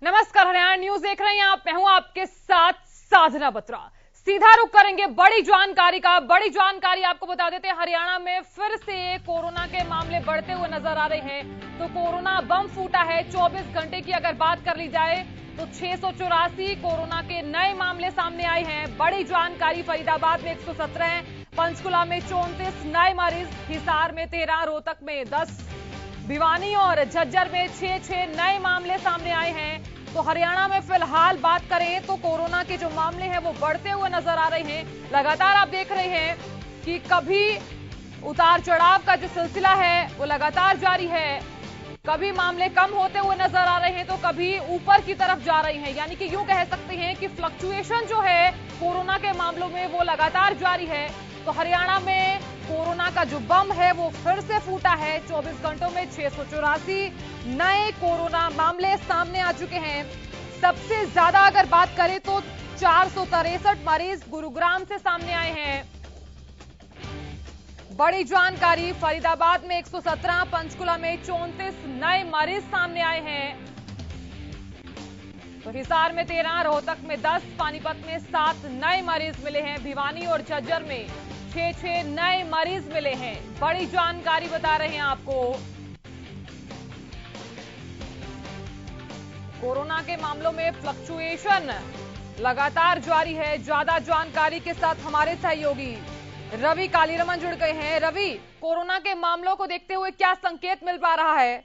नमस्कार, हरियाणा न्यूज देख रहे हैं आप। मैं हूं आपके साथ साधना बत्रा। सीधा रुख करेंगे बड़ी जानकारी का। बड़ी जानकारी आपको बता देते हैं, हरियाणा में फिर से कोरोना के मामले बढ़ते हुए नजर आ रहे हैं। तो कोरोना बम फूटा है। 24 घंटे की अगर बात कर ली जाए तो 684 कोरोना के नए मामले सामने आए हैं। बड़ी जानकारी, फरीदाबाद में 117 है, पंचकुला में 34 नए मरीज, हिसार में 13, रोहतक में 10, भिवानी और झज्जर में 6 नए मामले सामने आए हैं। तो हरियाणा में फिलहाल बात करें तो कोरोना के जो मामले हैं वो बढ़ते हुए नजर आ रहे हैं। लगातार आप देख रहे हैं कि कभी उतार चढ़ाव का जो सिलसिला है वो लगातार जारी है। कभी मामले कम होते हुए नजर आ रहे हैं तो कभी ऊपर की तरफ जा रहे हैं। यानी कि यूं कह सकते हैं कि फ्लक्चुएशन जो है कोरोना के मामलों में वो लगातार जारी है। तो हरियाणा में कोरोना का जो बम है वो फिर से फूटा है। 24 घंटों में 684 नए कोरोना मामले सामने आ चुके हैं। सबसे ज्यादा अगर बात करें तो 463 मरीज गुरुग्राम से सामने आए हैं। बड़ी जानकारी, फरीदाबाद में 117, पंचकुला में 34 नए मरीज सामने आए हैं। तो हिसार में 13, रोहतक में 10, पानीपत में 7 नए मरीज मिले हैं। भिवानी और झज्जर में 6 नए मरीज मिले हैं। बड़ी जानकारी बता रहे हैं आपको। कोरोना के मामलों में फ्लक्चुएशन लगातार जारी है। ज्यादा जानकारी के साथ हमारे सहयोगी रवि कालीरमन जुड़ गए हैं। रवि, कोरोना के मामलों को देखते हुए क्या संकेत मिल पा रहा है?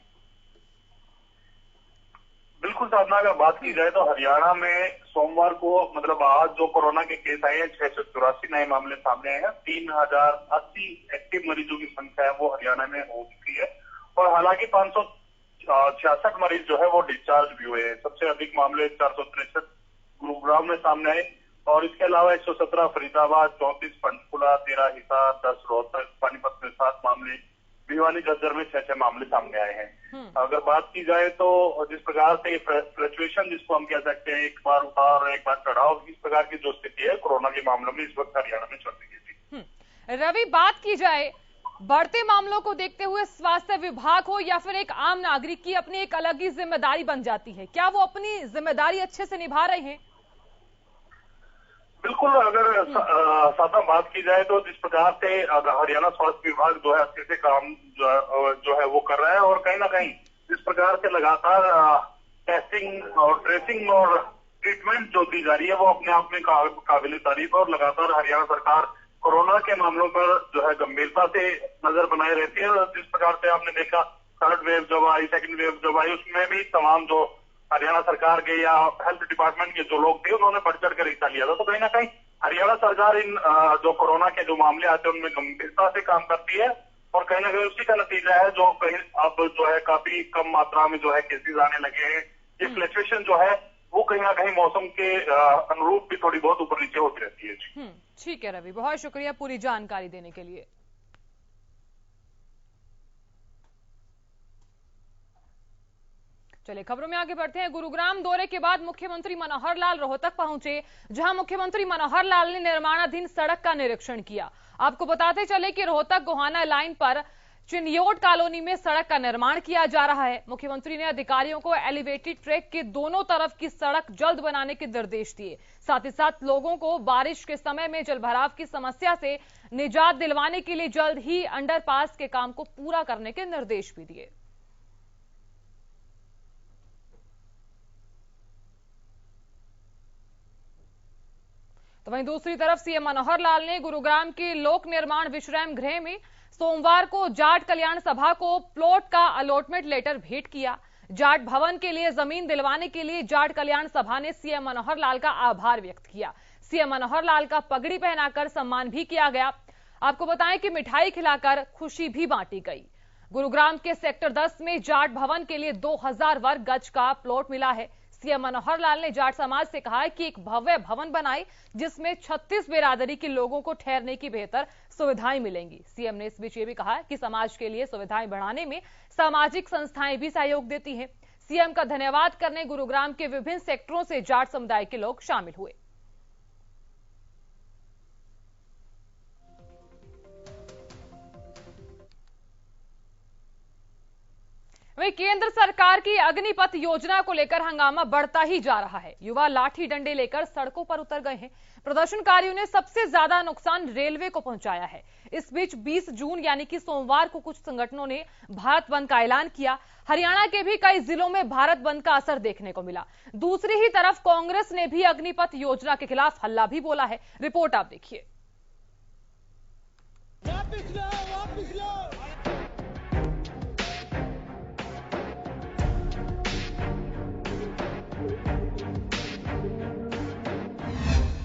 बिल्कुल साधना, अगर बात की जाए तो हरियाणा में सोमवार को मतलब आज जो कोरोना के केस आए हैं 684 नए मामले सामने आए हैं। 3080 एक्टिव मरीजों की संख्या है वो हरियाणा में हो चुकी है। और हालांकि 566 मरीज जो है वो डिस्चार्ज भी हुए हैं। सबसे अधिक मामले 463 गुरुग्राम में सामने आए और इसके अलावा 117 फरीदाबाद, 34 पंचकुला, 13 हिसार, 10 रोहतक, पानीपत में 7 मामले, भिवानी झज्जर में 6 मामले सामने आए हैं। अगर बात की जाए तो जिस प्रकार से फ्लक्चुएशन जिसको हम कह सकते हैं, एक बार उतार और एक बार चढ़ाव, इस प्रकार की जो स्थिति है कोरोना के मामलों में इस वक्त हरियाणा में चल रही है। रवि, बात की जाए बढ़ते मामलों को देखते हुए स्वास्थ्य विभाग हो या फिर एक आम नागरिक की अपनी एक अलग ही जिम्मेदारी बन जाती है। क्या वो अपनी जिम्मेदारी अच्छे से निभा रहे हैं? बिल्कुल, अगर सादा बात की जाए तो जिस प्रकार से हरियाणा स्वास्थ्य विभाग जो है अच्छे से काम जो है वो कर रहा है और कहीं ना कहीं जिस प्रकार से लगातार टेस्टिंग और ट्रेसिंग और ट्रीटमेंट जो दी जा रही है वो अपने आप में काबिल तारीफ है। और लगातार हरियाणा सरकार कोरोना के मामलों पर जो है गंभीरता से नजर बनाए रहती है। और जिस प्रकार से आपने देखा थर्ड वेव जब आई, सेकंड वेव जब आई, उसमें भी तमाम जो हरियाणा सरकार के या हेल्थ डिपार्टमेंट के जो लोग थे उन्होंने बढ़ चढ़ कर हिस्सा लिया था। तो कहीं ना कहीं हरियाणा सरकार इन जो कोरोना के जो मामले आते हैं उनमें गंभीरता से काम करती है और कहीं ना कहीं उसी का नतीजा है जो कहीं अब जो है काफी कम मात्रा में जो है केसेस आने लगे हैं। ये फ्लक्चुएशन जो है वो कहीं ना कहीं मौसम के अनुरूप भी थोड़ी बहुत ऊपर नीचे होती रहती है। ठीक है रवि, बहुत शुक्रिया पूरी जानकारी देने के लिए। चलिए खबरों में आगे बढ़ते हैं। गुरुग्राम दौरे के बाद मुख्यमंत्री मनोहर लाल रोहतक पहुंचे, जहां मुख्यमंत्री मनोहर लाल ने निर्माणाधीन सड़क का निरीक्षण किया। आपको बताते चले कि रोहतक गोहाना लाइन पर चिन्योट कॉलोनी में सड़क का निर्माण किया जा रहा है। मुख्यमंत्री ने अधिकारियों को एलिवेटेड ट्रैक के दोनों तरफ की सड़क जल्द बनाने के निर्देश दिए। साथ ही साथ लोगों को बारिश के समय में जलभराव की समस्या से निजात दिलवाने के लिए जल्द ही अंडरपास के काम को पूरा करने के निर्देश भी दिए। तो वहीं दूसरी तरफ सीएम मनोहर लाल ने गुरुग्राम के लोक निर्माण विश्राम गृह में सोमवार को जाट कल्याण सभा को प्लॉट का अलॉटमेंट लेटर भेंट किया। जाट भवन के लिए जमीन दिलवाने के लिए जाट कल्याण सभा ने सीएम मनोहर लाल का आभार व्यक्त किया। सीएम मनोहर लाल का पगड़ी पहनाकर सम्मान भी किया गया। आपको बताएं कि मिठाई खिलाकर खुशी भी बांटी गई। गुरुग्राम के सेक्टर 10 में जाट भवन के लिए 2000 वर्ग गज का प्लॉट मिला है। सीएम मनोहर लाल ने जाट समाज से कहा है कि एक भव्य भवन बनाए जिसमें 36 बिरादरी के लोगों को ठहरने की बेहतर सुविधाएं मिलेंगी। सीएम ने इस बीच ये भी कहा है कि समाज के लिए सुविधाएं बढ़ाने में सामाजिक संस्थाएं भी सहयोग देती हैं। सीएम का धन्यवाद करने गुरुग्राम के विभिन्न सेक्टरों से जाट समुदाय के लोग शामिल हुए। वहीं केंद्र सरकार की अग्निपथ योजना को लेकर हंगामा बढ़ता ही जा रहा है। युवा लाठी डंडे लेकर सड़कों पर उतर गए हैं। प्रदर्शनकारियों ने सबसे ज्यादा नुकसान रेलवे को पहुंचाया है। इस बीच 20 जून यानी कि सोमवार को कुछ संगठनों ने भारत बंद का ऐलान किया। हरियाणा के भी कई जिलों में भारत बंद का असर देखने को मिला। दूसरी ही तरफ कांग्रेस ने भी अग्निपथ योजना के खिलाफ हल्ला भी बोला है। रिपोर्ट आप देखिए।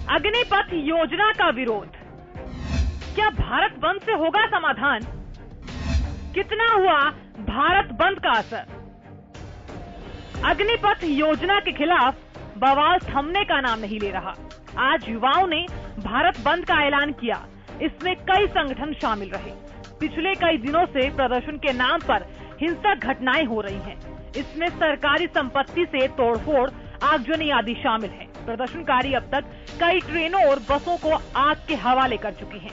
अग्निपथ योजना का विरोध, क्या भारत बंद से होगा समाधान? कितना हुआ भारत बंद का असर? अग्निपथ योजना के खिलाफ बवाल थमने का नाम नहीं ले रहा। आज युवाओं ने भारत बंद का ऐलान किया। इसमें कई संगठन शामिल रहे। पिछले कई दिनों से प्रदर्शन के नाम पर हिंसक घटनाएं हो रही हैं। इसमें सरकारी संपत्ति से तोड़फोड़, आगजनी आदि शामिल है। प्रदर्शनकारी अब तक कई ट्रेनों और बसों को आग के हवाले कर चुकी हैं।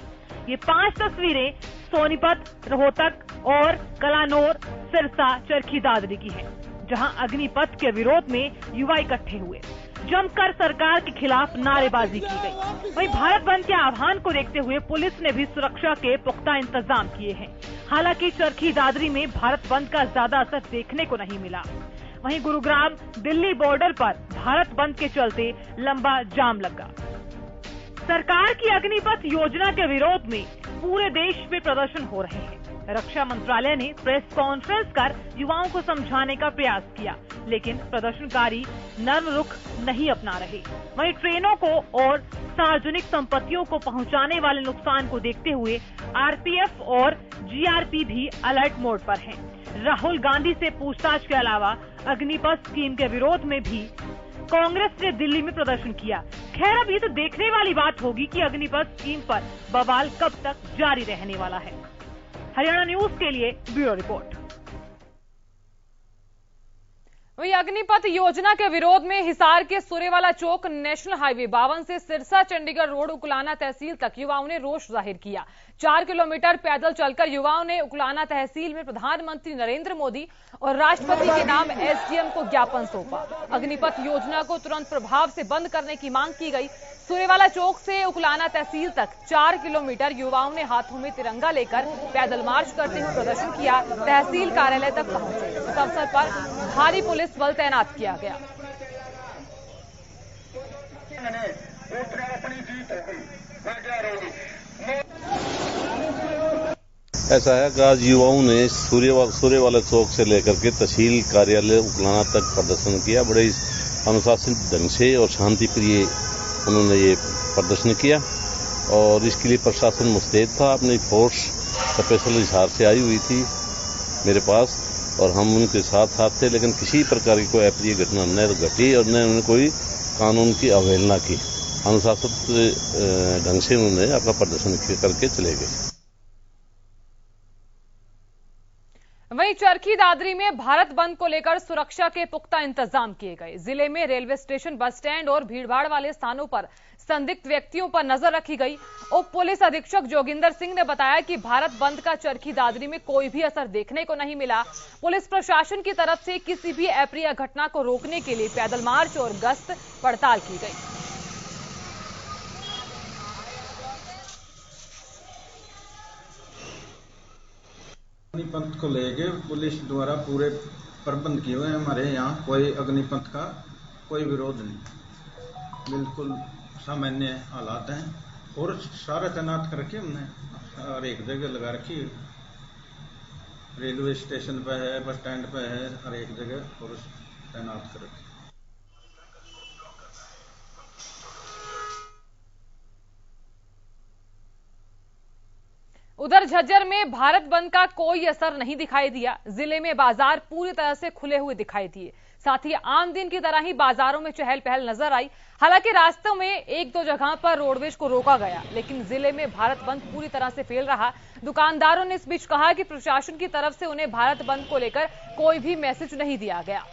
ये 5 तस्वीरें सोनीपत, रोहतक और कलानौर, सिरसा, चरखी दादरी की हैं, जहां अग्निपथ के विरोध में युवा इकट्ठे हुए। जमकर सरकार के खिलाफ नारेबाजी की गई। वहीं भारत बंद के आह्वान को देखते हुए पुलिस ने भी सुरक्षा के पुख्ता इंतजाम किए हैं। हालांकि चरखी दादरी में भारत बंद का ज्यादा असर देखने को नहीं मिला। वहीं गुरुग्राम दिल्ली बॉर्डर पर भारत बंद के चलते लंबा जाम लगा। सरकार की अग्निपथ योजना के विरोध में पूरे देश में प्रदर्शन हो रहे हैं। रक्षा मंत्रालय ने प्रेस कॉन्फ्रेंस कर युवाओं को समझाने का प्रयास किया, लेकिन प्रदर्शनकारी नर्म रुख नहीं अपना रहे। वहीं ट्रेनों को और सार्वजनिक संपत्तियों को पहुंचाने वाले नुकसान को देखते हुए आरपीएफ और जीआरपी भी अलर्ट मोड पर हैं। राहुल गांधी से पूछताछ के अलावा अग्निपथ स्कीम के विरोध में भी कांग्रेस ने दिल्ली में प्रदर्शन किया। खैर, अब ये तो देखने वाली बात होगी कि अग्निपथ स्कीम पर बवाल कब तक जारी रहने वाला है। हरियाणा न्यूज के लिए ब्यूरो रिपोर्ट। वहीं अग्निपथ योजना के विरोध में हिसार के सुरेवाला चौक, नेशनल हाईवे 52 से सिरसा चंडीगढ़ रोड उकलाना तहसील तक युवाओं ने रोष जाहिर किया। 4 किलोमीटर पैदल चलकर युवाओं ने उकलाना तहसील में प्रधानमंत्री नरेंद्र मोदी और राष्ट्रपति के नाम एसडीएम को ज्ञापन सौंपा। अग्निपथ योजना को तुरंत प्रभाव से बंद करने की मांग की गई। सुरेवाला चौक से उकलाना तहसील तक 4 किलोमीटर युवाओं ने हाथों में तिरंगा लेकर पैदल मार्च करते हुए प्रदर्शन किया। तहसील कार्यालय तक पहुंचे। इस अवसर पर भारी पुलिस बल तैनात किया गया। ऐसा है कि आज युवाओं ने सूर्यवाला चौक से लेकर के तहसील कार्यालय उकलाना तक प्रदर्शन किया। बड़े अनुशासित ढंग से और शांति प्रिय उन्होंने ये प्रदर्शन किया और इसके लिए प्रशासन मुस्तैद था। अपनी फोर्स स्पेशल हिसार से आई हुई थी मेरे पास और हम उनके साथ थे, लेकिन किसी प्रकार की कोई अप्रिय घटना न घटी और न उन्होंने कोई कानून की अवहेलना की। अनुशासित ढंग से उन्होंने अपना प्रदर्शन करके चले गए। वहीं चरखी दादरी में भारत बंद को लेकर सुरक्षा के पुख्ता इंतजाम किए गए। जिले में रेलवे स्टेशन, बस स्टैंड और भीड़भाड़ वाले स्थानों पर संदिग्ध व्यक्तियों पर नजर रखी गई। उप पुलिस अधीक्षक जोगिंदर सिंह ने बताया कि भारत बंद का चरखी दादरी में कोई भी असर देखने को नहीं मिला। पुलिस प्रशासन की तरफ से किसी भी अप्रिय घटना को रोकने के लिए पैदल मार्च और गश्त पड़ताल की गई। अग्निपथ को लेके पुलिस द्वारा पूरे प्रबंध किए हुए हैं। हमारे यहाँ कोई अग्निपथ का कोई विरोध नहीं, बिल्कुल सामान्य हालात हैं और सारा तैनात करके हमने हर एक जगह लगा रखी है। रेलवे स्टेशन पे है, बस स्टैंड पे है, हर एक जगह पुलिस तैनात कर रखी। उधर झज्जर में भारत बंद का कोई असर नहीं दिखाई दिया। जिले में बाजार पूरी तरह से खुले हुए दिखाई दिए। साथ ही आम दिन की तरह ही बाजारों में चहल पहल नजर आई। हालांकि रास्तों में 1-2 जगह पर रोडवेज को रोका गया, लेकिन जिले में भारत बंद पूरी तरह से फैल रहा। दुकानदारों ने इस बीच कहा कि प्रशासन की तरफ से उन्हें भारत बंद को लेकर कोई भी मैसेज नहीं दिया गया।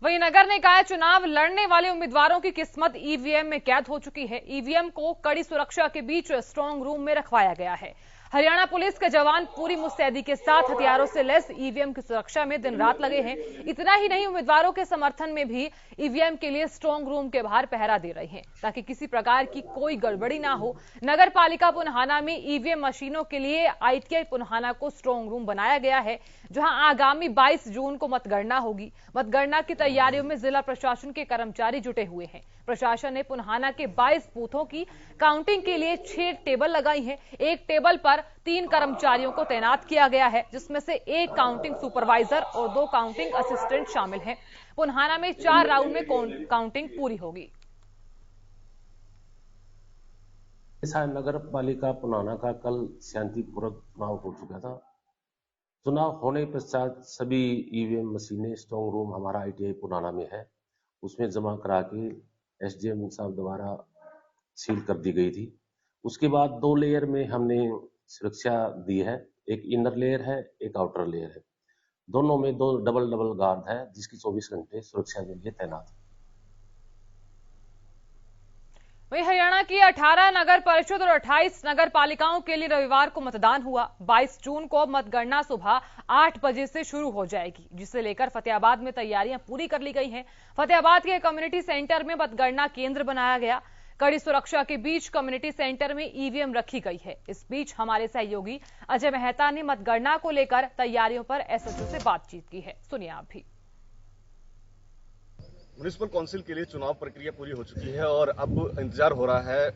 वहीं नगर निकाय चुनाव लड़ने वाले उम्मीदवारों की किस्मत ईवीएम में कैद हो चुकी है। ईवीएम को कड़ी सुरक्षा के बीच स्ट्रांग रूम में रखवाया गया है। हरियाणा पुलिस के जवान पूरी मुस्तैदी के साथ हथियारों से लैस ईवीएम की सुरक्षा में दिन रात लगे हैं। इतना ही नहीं, उम्मीदवारों के समर्थन में भी ईवीएम के लिए स्ट्रांग रूम के बाहर पहरा दे रहे हैं ताकि किसी प्रकार की कोई गड़बड़ी ना हो। नगर पालिका पुन्हाना में ईवीएम मशीनों के लिए आईटीआई पुन्हाना को स्ट्रांग रूम बनाया गया है, जहां आगामी 22 जून को मतगणना होगी। मतगणना की तैयारियों में जिला प्रशासन के कर्मचारी जुटे हुए हैं। प्रशासन ने पुन्हाना के 22 बूथों की काउंटिंग के लिए 6 टेबल लगाई हैं। एक टेबल पर 3 कर्मचारियों को तैनात किया गया है, जिसमें से 1 काउंटिंग सुपरवाइजर और 2 काउंटिंग असिस्टेंट शामिल हैं। पुन्हाना में 4 राउंड में काउंटिंग पूरी होगी। नगर पालिका पुन्हाना का कल शांतिपूर्वक चुनाव हो चुका था। चुनाव होने पश्चात सभी ईवीएम मशीनें स्ट्रांग रूम हमारा आईटीआई पुन्हाना में है, उसमें जमा करा के एसडीएम साहब द्वारा सील कर दी गई थी। उसके बाद 2 लेयर में हमने सुरक्षा दी है, एक इनर लेयर है, एक आउटर लेयर है। दोनों में 2 डबल गार्ड है, जिसकी 24 घंटे सुरक्षा के लिए तैनात है। वहीं हरियाणा की 18 नगर परिषद और 28 नगर पालिकाओं के लिए रविवार को मतदान हुआ। 22 जून को मतगणना सुबह 8 बजे से शुरू हो जाएगी, जिसे लेकर फतेहाबाद में तैयारियां पूरी कर ली गई हैं। फतेहाबाद के कम्युनिटी सेंटर में मतगणना केंद्र बनाया गया। कड़ी सुरक्षा के बीच कम्युनिटी सेंटर में ईवीएम रखी गई है। इस बीच हमारे सहयोगी अजय मेहता ने मतगणना को लेकर तैयारियों पर एसएचओ से बातचीत की है। सुनिए आप भी। म्युनिसिपल काउंसिल के लिए चुनाव प्रक्रिया पूरी हो चुकी है और अब इंतजार हो रहा है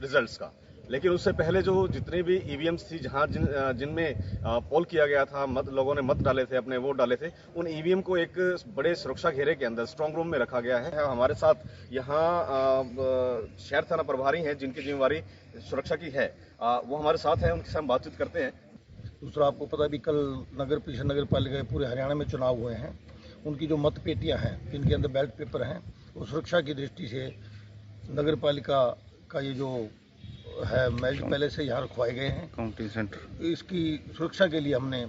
रिजल्ट्स का। लेकिन उससे पहले जो जितने भी ईवीएम्स थी, जहां जिनमें पोल किया गया था, लोगों ने मत डाले थे, अपने वोट डाले थे, उन ईवीएम को एक बड़े सुरक्षा घेरे के अंदर स्ट्रांग रूम में रखा गया है। हमारे साथ यहाँ शहर थाना प्रभारी हैं, जिनकी जिम्मेवारी सुरक्षा की है, वो हमारे साथ हैं, उनके साथ हम बातचीत करते हैं। दूसरा, आपको पता भी कल नगर परिषद नगर पालिका पूरे हरियाणा में चुनाव हुए हैं। उनकी जो मत पेटियां हैं, जिनके अंदर बैलेट पेपर हैं, वो सुरक्षा की दृष्टि से नगर पालिका का ये जो है मैजिक पैलेस से यहाँ रखवाए गए हैं काउंटिंग सेंटर। इसकी सुरक्षा के लिए हमने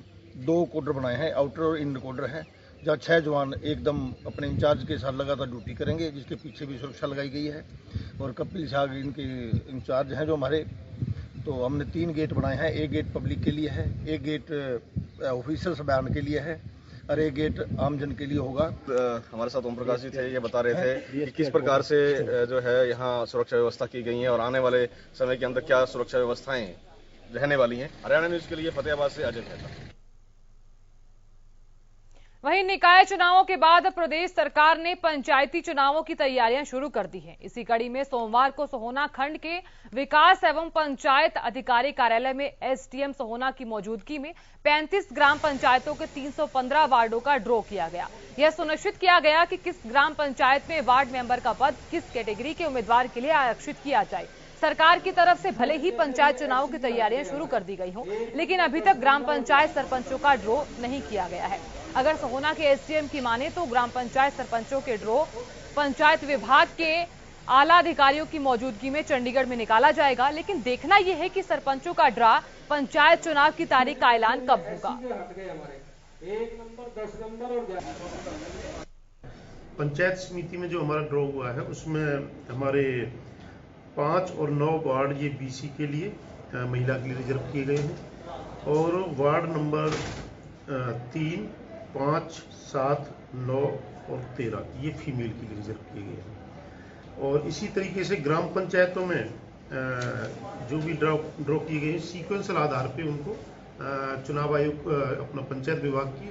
2 कोडर बनाए हैं, आउटर और इनर कोडर है, जहाँ 6 जवान एकदम अपने इंचार्ज के साथ लगातार ड्यूटी करेंगे, जिसके पीछे भी सुरक्षा लगाई गई है। और कपिल शाह इनके इंचार्ज हैं जो हमारे, तो हमने 3 गेट बनाए हैं। एक गेट पब्लिक के लिए है, एक गेट ऑफिसर्स बयान के लिए है और एक गेट आमजन के लिए होगा। हमारे साथ ओम प्रकाश जी थे, ये बता रहे थे कि किस प्रकार से जो है यहाँ सुरक्षा व्यवस्था की गई है और आने वाले समय के अंदर क्या सुरक्षा व्यवस्थाएं रहने वाली हैं। हरियाणा न्यूज के लिए फतेहाबाद से अजय मेहता। वहीं निकाय चुनावों के बाद प्रदेश सरकार ने पंचायती चुनावों की तैयारियां शुरू कर दी हैं। इसी कड़ी में सोमवार को सोहना खंड के विकास एवं पंचायत अधिकारी कार्यालय में एसडीएम सोहना की मौजूदगी में 35 ग्राम पंचायतों के 315 वार्डों का ड्रॉ किया गया। यह सुनिश्चित किया गया कि किस ग्राम पंचायत में वार्ड मेंबर का पद किस कैटेगरी के उम्मीदवार के लिए आरक्षित किया जाए। सरकार की तरफ से भले ही पंचायत चुनाव की तैयारियां शुरू कर दी गई हों, लेकिन अभी तक ग्राम पंचायत सरपंचों का ड्रॉ नहीं किया गया है। अगर सोहना के एसडीएम की माने तो ग्राम पंचायत सरपंचों के ड्रॉ पंचायत विभाग के आला अधिकारियों की मौजूदगी में चंडीगढ़ में निकाला जाएगा। लेकिन देखना यह है कि सरपंचों का ड्रा पंचायत चुनाव की तारीख का ऐलान कब होगा। पंचायत समिति में जो हमारा ड्रॉ हुआ है, उसमें हमारे 5 और 9 वार्ड ये बीसी के लिए महिला के लिए रिजर्व किए गए हैं और वार्ड नंबर 3, 5, 7, 9 और 13 ये फीमेल के लिए रिजर्व किए गए हैं। और इसी तरीके से ग्राम पंचायतों में जो भी ड्रॉ किए गए हैं, सीक्वेंशियल आधार पे उनको चुनाव आयोग अपना पंचायत विभाग की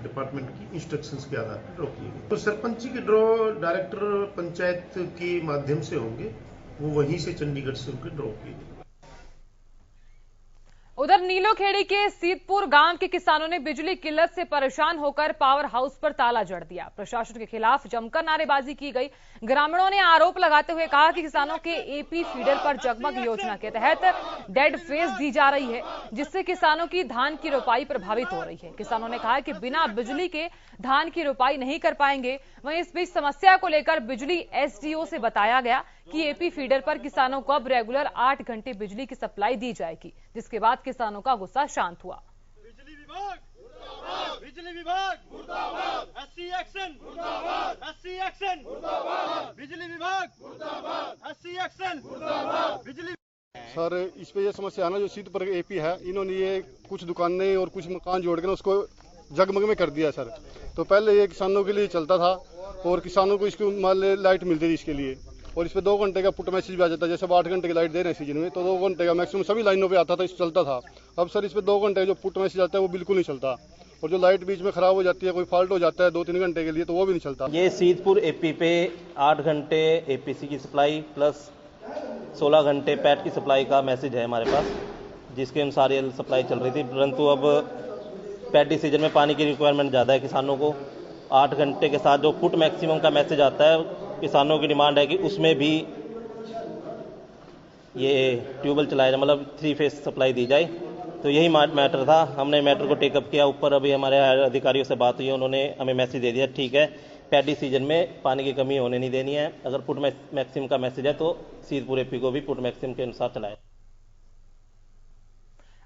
डिपार्टमेंट की इंस्ट्रक्शंस के आधार पर ड्रॉ किए गए। तो सरपंची के ड्रॉ डायरेक्टर पंचायत के माध्यम से होंगे, वो वहीं से चंडीगढ़ से उनके ड्रॉ किए गए। उधर नीलोखेड़ी के सीतपुर गांव के किसानों ने बिजली किल्लत से परेशान होकर पावर हाउस पर ताला जड़ दिया। प्रशासन के खिलाफ जमकर नारेबाजी की गई। ग्रामीणों ने आरोप लगाते हुए कहा कि किसानों के एपी फीडर पर जगमग योजना के तहत डेड फेज दी जा रही है, जिससे किसानों की धान की रोपाई प्रभावित हो रही है। किसानों ने कहा कि बिना बिजली के धान की रोपाई नहीं कर पाएंगे। वहीं इस बीच समस्या को लेकर बिजली एसडीओ से बताया गया कि एपी फीडर पर किसानों को अब रेगुलर 8 घंटे बिजली की सप्लाई दी जाएगी, जिसके बाद किसानों का गुस्सा शांत हुआ। बिजली विभाग बिजली विभाग मुर्दाबाद, एससी एक्शन मुर्दाबाद, एससी एक्शन मुर्दाबाद, बिजली विभाग मुर्दाबाद, एससी एक्शन मुर्दाबाद, बिजली। सर इस पे ये समस्या है ना, जो सीट पर एपी है, इन्होंने ये कुछ दुकानें और कुछ मकान जोड़ के उसको जगमग में कर दिया सर। तो पहले ये किसानों के लिए चलता था और किसानों को इसको मान लाइट मिलती थी इसके लिए, और इस पे 2 घंटे का पुट मैसेज भी आ जाता है। जैसे 8 घंटे की लाइट दे रहे हैं सीजन में, तो 2 घंटे का मैक्सिमम सभी लाइनों पे आता था, इस चलता था। अब सर इस पे 2 घंटे जो पुट मैसेज आता है वो बिल्कुल नहीं चलता, और जो लाइट बीच में खराब हो जाती है, कोई फॉल्ट हो जाता है 2-3 घंटे के लिए, तो वो भी नहीं चलता। ये सीतपुर एपी पे 8 घंटे एपीसी की सप्लाई प्लस 16 घंटे पैट की सप्लाई का मैसेज है हमारे पास, जिसके अनुसार ये सप्लाई चल रही थी। परंतु अब पैडी सीजन में पानी की रिक्वायरमेंट ज़्यादा है किसानों को। 8 घंटे के साथ जो पुट मैक्सिमम का मैसेज आता है, किसानों की डिमांड है कि उसमें भी ये ट्यूबवेल चलाया जाए, मतलब 3 फेज सप्लाई दी जाए। तो यही मैटर था, हमने मैटर को टेकअप किया। ऊपर अभी हमारे अधिकारियों से बात हुई है, उन्होंने हमें मैसेज दे दिया, ठीक है पैडी सीजन में पानी की कमी होने नहीं देनी है। अगर पुट मैक्सिमम का मैसेज है तो सीधपुर एपी को भी पुट मैक्सिमम के अनुसार चलाए।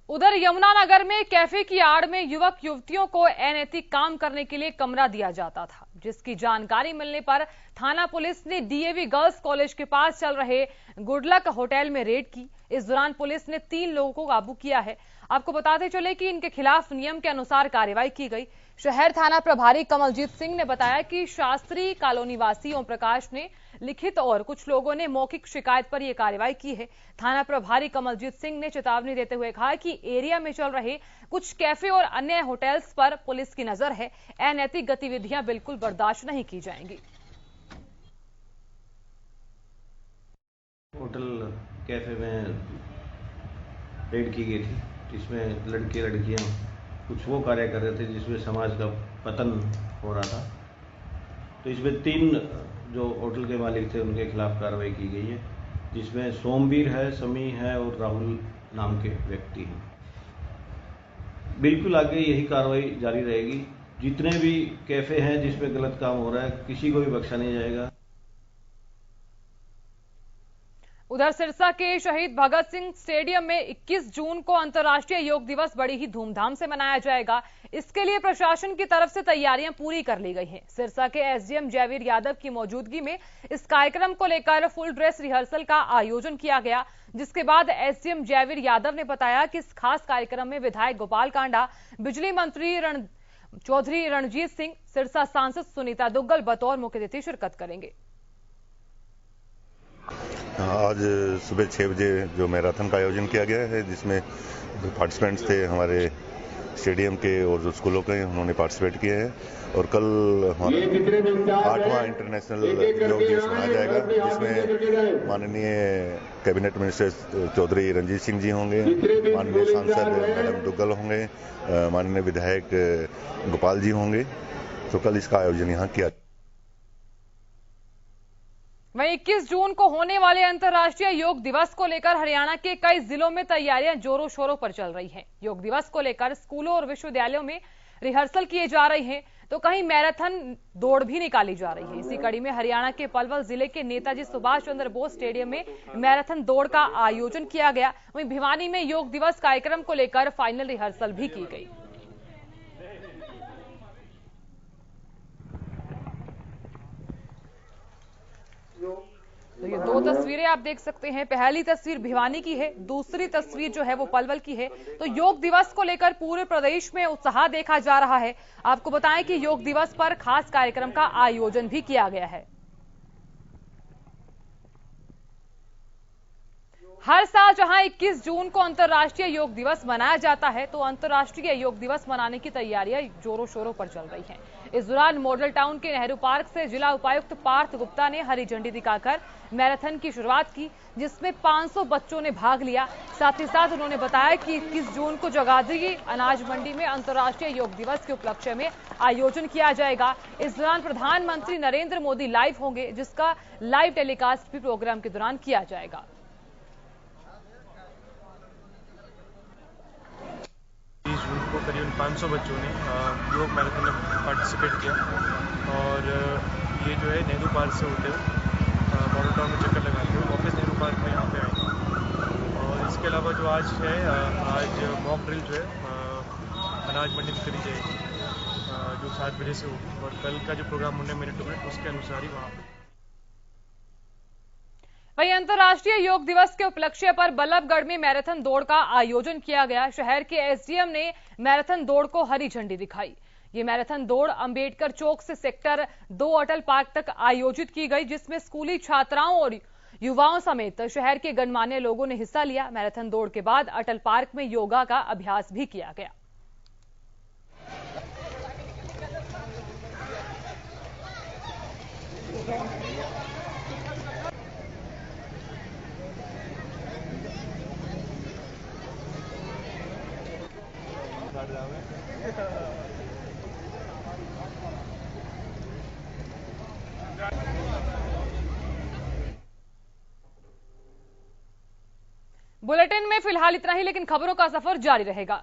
उधर यमुनानगर में कैफे की आड़ में युवक युवतियों को अनैतिक काम करने के लिए कमरा दिया जाता था, जिसकी जानकारी मिलने पर थाना पुलिस ने डीएवी गर्ल्स कॉलेज के पास चल रहे गुडलक होटल में रेड की। इस दौरान पुलिस ने 3 लोगों को काबू किया है। आपको बताते चले कि इनके खिलाफ नियम के अनुसार कार्रवाई की गई। शहर थाना प्रभारी कमलजीत सिंह ने बताया कि शास्त्री कॉलोनी वासी ओम प्रकाश ने लिखित और कुछ लोगों ने मौखिक शिकायत पर यह कार्रवाई की है। थाना प्रभारी कमलजीत सिंह ने चेतावनी देते हुए कहा कि एरिया में चल रहे कुछ कैफे और अन्य होटल्स पर पुलिस की नजर है। अनैतिक गतिविधियां बिल्कुल बर्दाश्त नहीं की जाएंगी। होटल कैफे में रेड की गई थी, जिसमें लड़के लड़कियां कुछ वो कार्य कर रहे थे जिसमें समाज का पतन हो रहा था। तो इसमें 3 जो होटल के मालिक थे उनके खिलाफ कार्रवाई की गई है, जिसमें सोमवीर है, समी है और राहुल नाम के व्यक्ति हैं। बिल्कुल आगे यही कार्रवाई जारी रहेगी। जितने भी कैफे हैं जिसमें गलत काम हो रहा है, किसी को भी बख्शा नहीं जाएगा। उधर सिरसा के शहीद भगत सिंह स्टेडियम में 21 जून को अंतर्राष्ट्रीय योग दिवस बड़ी ही धूमधाम से मनाया जाएगा। इसके लिए प्रशासन की तरफ से तैयारियां पूरी कर ली गई हैं। सिरसा के एसडीएम जयवीर यादव की मौजूदगी में इस कार्यक्रम को लेकर फुल ड्रेस रिहर्सल का आयोजन किया गया, जिसके बाद एसडीएम जयवीर यादव ने बताया कि इस खास कार्यक्रम में विधायक गोपाल कांडा, बिजली मंत्री चौधरी रणजीत सिंह, सिरसा सांसद सुनीता दुग्गल बतौर मुख्य अतिथि शिरकत करेंगे। आज सुबह 6 बजे जो मैराथन का आयोजन किया गया है, जिसमें जो पार्टिसिपेंट्स थे हमारे स्टेडियम के और जो स्कूलों के, उन्होंने पार्टिसिपेट किए हैं। और कल हमारा 8वां इंटरनेशनल योग दिवस मनाया जाएगा, जिसमें माननीय कैबिनेट मिनिस्टर चौधरी रणजीत सिंह जी होंगे, माननीय सांसद मैडम दुग्गल होंगे, माननीय विधायक गोपाल जी होंगे। तो कल इसका आयोजन यहाँ किया। वहीं 21 जून को होने वाले अंतर्राष्ट्रीय योग दिवस को लेकर हरियाणा के कई जिलों में तैयारियां जोरों शोरों पर चल रही हैं। योग दिवस को लेकर स्कूलों और विश्वविद्यालयों में रिहर्सल किए जा रहे हैं, तो कहीं मैराथन दौड़ भी निकाली जा रही है। इसी कड़ी में हरियाणा के पलवल जिले के नेताजी सुभाष चंद्र बोस स्टेडियम में मैराथन दौड़ का आयोजन किया गया। वहीं भिवानी में योग दिवस कार्यक्रम को लेकर फाइनल रिहर्सल भी की गई। तो ये 2 तस्वीरें आप देख सकते हैं। पहली तस्वीर भिवानी की है, दूसरी तस्वीर जो है वो पलवल की है। तो योग दिवस को लेकर पूरे प्रदेश में उत्साह देखा जा रहा है। आपको बताएं कि योग दिवस पर खास कार्यक्रम का आयोजन भी किया गया है। हर साल जहां 21 जून को अंतर्राष्ट्रीय योग दिवस मनाया जाता है, तो अंतर्राष्ट्रीय योग दिवस मनाने की तैयारियां जोरों शोरों पर चल रही हैं। इस दौरान मॉडल टाउन के नेहरू पार्क से जिला उपायुक्त पार्थ गुप्ता ने हरी झंडी दिखाकर मैराथन की शुरुआत की, जिसमें 500 बच्चों ने भाग लिया। साथ ही साथ उन्होंने बताया कि 21 जून को जगाधरी अनाज मंडी में अंतर्राष्ट्रीय योग दिवस के उपलक्ष्य में आयोजन किया जाएगा। इस दौरान प्रधानमंत्री नरेंद्र मोदी लाइव होंगे, जिसका लाइव टेलीकास्ट भी प्रोग्राम के दौरान किया जाएगा। को करीबन 500 बच्चों ने योग मैराथन में पार्टिसिपेट किया, और ये जो है नेहरू पार्क से होते हुए मॉडल टाउन में चक्कर लगाते हुए वापस नेहरू पार्क में यहाँ पे आए। और इसके अलावा जो आज है, आज मॉक ड्रिल जो है अनाज मंडी में करी जाएगी। 7 बजे से होगी और कल का जो प्रोग्राम होने मिनट टू मिनट उसके अनुसार ही वहाँ पे। वहीं अंतर्राष्ट्रीय योग दिवस के उपलक्ष्य पर बल्लभगढ़ में मैराथन दौड़ का आयोजन किया गया। शहर के एसडीएम ने मैराथन दौड़ को हरी झंडी दिखाई। ये मैराथन दौड़ अंबेडकर चौक से सेक्टर 2 अटल पार्क तक आयोजित की गई, जिसमें स्कूली छात्राओं और युवाओं समेत शहर के गणमान्य लोगों ने हिस्सा लिया। मैराथन दौड़ के बाद अटल पार्क में योगा का अभ्यास भी किया गया। बुलेटिन में फिलहाल इतना ही, लेकिन खबरों का सफर जारी रहेगा।